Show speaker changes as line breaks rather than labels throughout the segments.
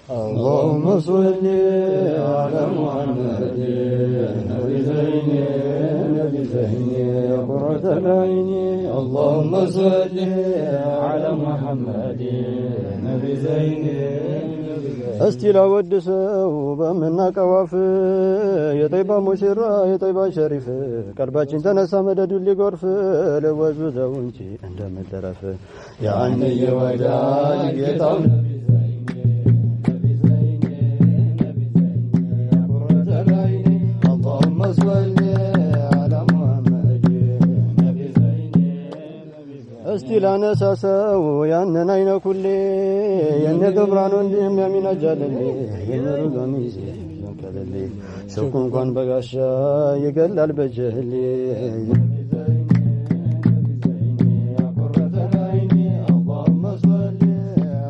اللهم صل على محمد نبي زين نبي زين قرة العين اللهم صل على محمد نبي زين እስቲ ላወድሰው በምናቀዋፍ የጠይባ ሙሽራ የጠይባ ሸሪፍ ቀልባችን ተነሳ መደዱን ሊጎርፍ ለወዙ ዘው እንጂ እንደምትረፍ ያን የወዳጅ ጌታው ነቢ ዘይኔ ቁረተ ዐይኒ اللهم صل على محمد ነቢ ዘይኔ እስቲ ላነሳሳው ያንን አይነ ኩሌ የነ ገብራን ወንድም ያሚናጃለሌ የነሩ ገሚዜ ዘከለሌ ሸኩ እንኳን በጋሻ ይገላል በጀህሌ اللهم صل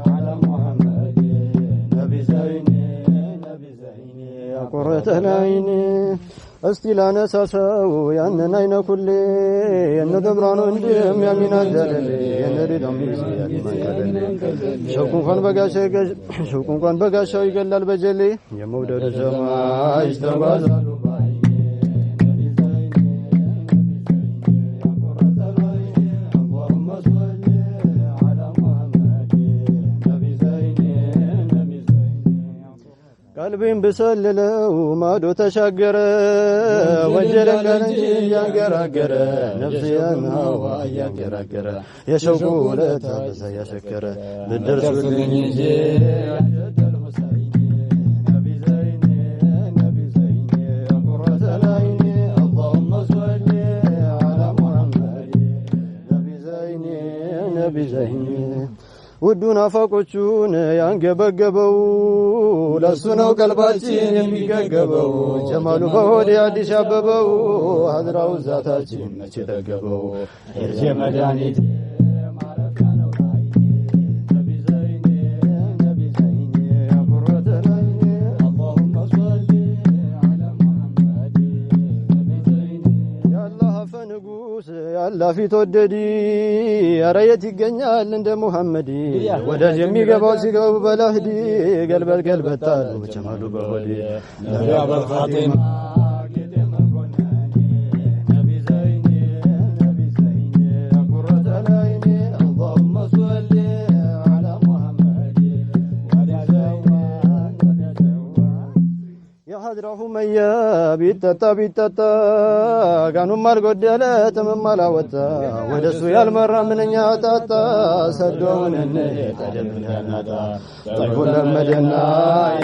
على محمد نبي زين قرة العين እስቲ ላነሳሳው ያንን አይነ ኩሌ የነ ገብራን ወንድም ያሚናጃለሌ የነሪ ገሚዜ ያሚናጃለሌ ሸኩ እንኳን በጋሻው ይገላል በጀሌ የመውደዱ ሰማይ ተጓዛሉ ቀልቤን ብሰልለው ማዶ ተሻገረ ወንጀልን ቀር እንጂ እያንገራገረ ነፍስያን ሀዋ እያንገራገረ የሸውቁ ውለታ በዛ ያሸከረ ልደርሱልኝ እንጂ ቁረተ ዐይኒ اللهم صل على محمد ነቢ ዘይኔ ውዱን አፋቆቹን ያንገበገበው ለሱ ነው ቀልባችን የሚገገበው ጀማሉ በሆዴ አዲስ አበበው ሀድራው ዛታችን መቼ ጠገበው የርሴ መድኃኒት ማረፊያ ነው ነቢ ዘይኔ ቁረተ ዐይኒ اللهم صل على محمد ነቢ ዘይኔ ያላህ ፈንጉስ ያላ ፊት ወደዲ ኧረ የት ይገኛል እንደ ሙሐመድ ወዳጅ የሚገባው ሲገቡ በላህዲ ገልበል ገልበታሉ ጀማሉ በሆዴ ነቢ አበልኻቲማ ጌጤ መኮንኔ ነቢ ዘይኔ ቁረተ ዐይኒ اللهم صل على محمد የሀድራሁ መያ ቢጠጣ ጋኑም አልጎደለ ጥምም አላወጣ ወደሱ ያልመራ ምንኛ ጣጣ ሰዶውን ጠደብን ያናጣ ጠይቡን ለመደና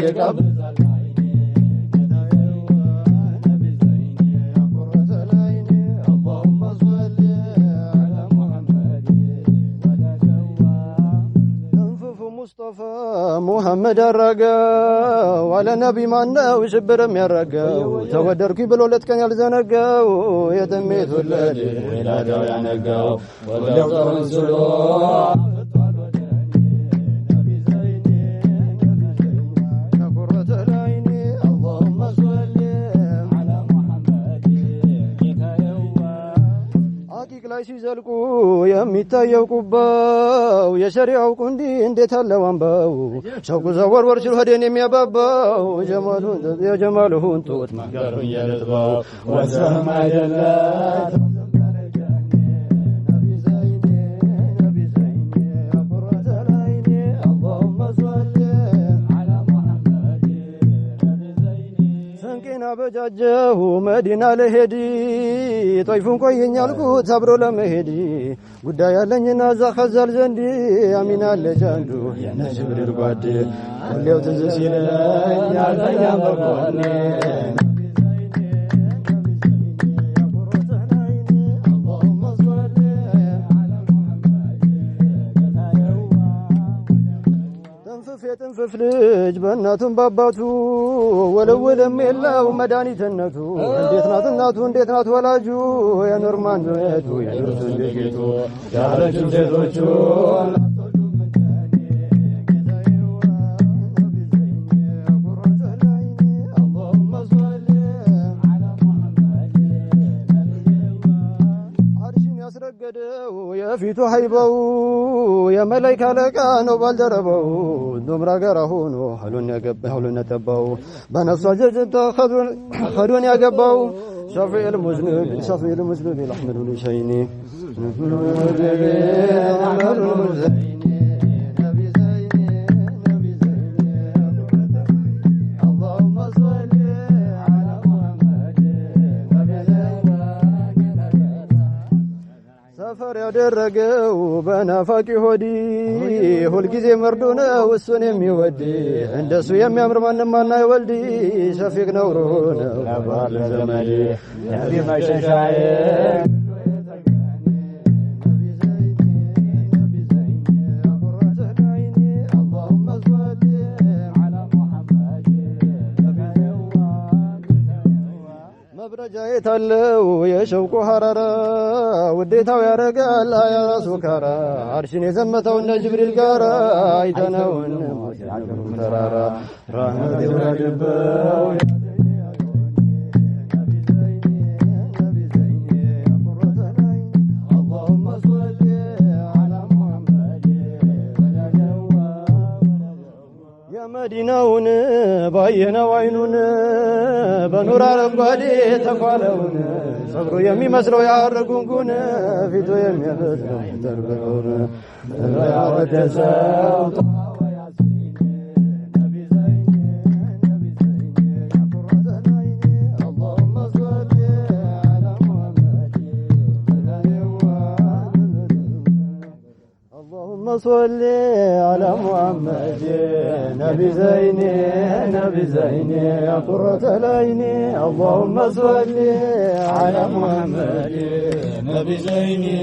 ይቀብዛል اللهم صل على محمد እንፍፉ ሙስጠፋ ሙሐመድ አረገው አለ ነቢ ማነው ሽብርም ያረገው ተወደድኩኝ ብሎ ለትቀን ያልዘነገው የጥሜት ወለድ ወላዳው ያነገው ወለው ተንስሎ ላይ ሲዘልቁ የሚታየው ቁባው የሸሪዓው ቁንዲ እንዴት አለው አንባው ሸውቁ ዘወርወር ሲል ሆዴን የሚያባባው የጀማሉን ጡት ማጋሩ እያለጥባው ወሰም አይደለም በጃጀሁ መዲና ለሄዲ ጦይፉን ቆየኝ አልኩት አብሮ ለመሄዲ ጉዳይ ያለኝና እዛ ኸዛል ዘንዲ አሚና ለጃንዱ የነ ጅብሪል ጓድ ሁሌው ትዝ ሲለኝ ያልተኛ በጎኔ የጥንፍፍ ልጅ በእናቱም ባባቱ ወለወለም የለው መድኃኒትነቱ እንዴት ናት እናቱ እንዴት ናት ወላጁ የኑርማን ዱየቱ የኑርሱ ጌቱ ያለችው ሴቶቹ የፊቱ ሀይበው የመላእክት አለቃ ነው ባልደረባው ዶምራ ጋር ሆኖ ሐሉን ያጠባው በነፍሱ ጀጀተ ኸዱን ያገባው شافي المذنب الأحمد الحسيني اللهم صل على محمد سفر ያደረገው በናፋቂ ሆዲ ሁልጊዜ መርዶ ነው እሱን የሚወድ እንደሱ የሚያምር ማንም አናይወልድ ሸፊቅ ነው ሩህ ነው ባለ ዘመድ ነቢ መሸሻዬ መብረጃ የታለው የሸውቁ ሐራራ ውዴታው ያረጋል ያ ራሱ ካራ አርሽን የዘመተው እንደ ጅብሪል ጋራ አይተነውን ተራራ ራህመት ይወርድበው መዲናውን ባየነው አይኑን በኑር አረንጓዴ ተኳለውን ጸጉሩ የሚመስለው ያር ጉንጉን ፊቱ የሚያበስለው ተርበውን ያወደሰው صل على محمد نبي زيني يا قرة العين اللهم صل على محمد نبي زيني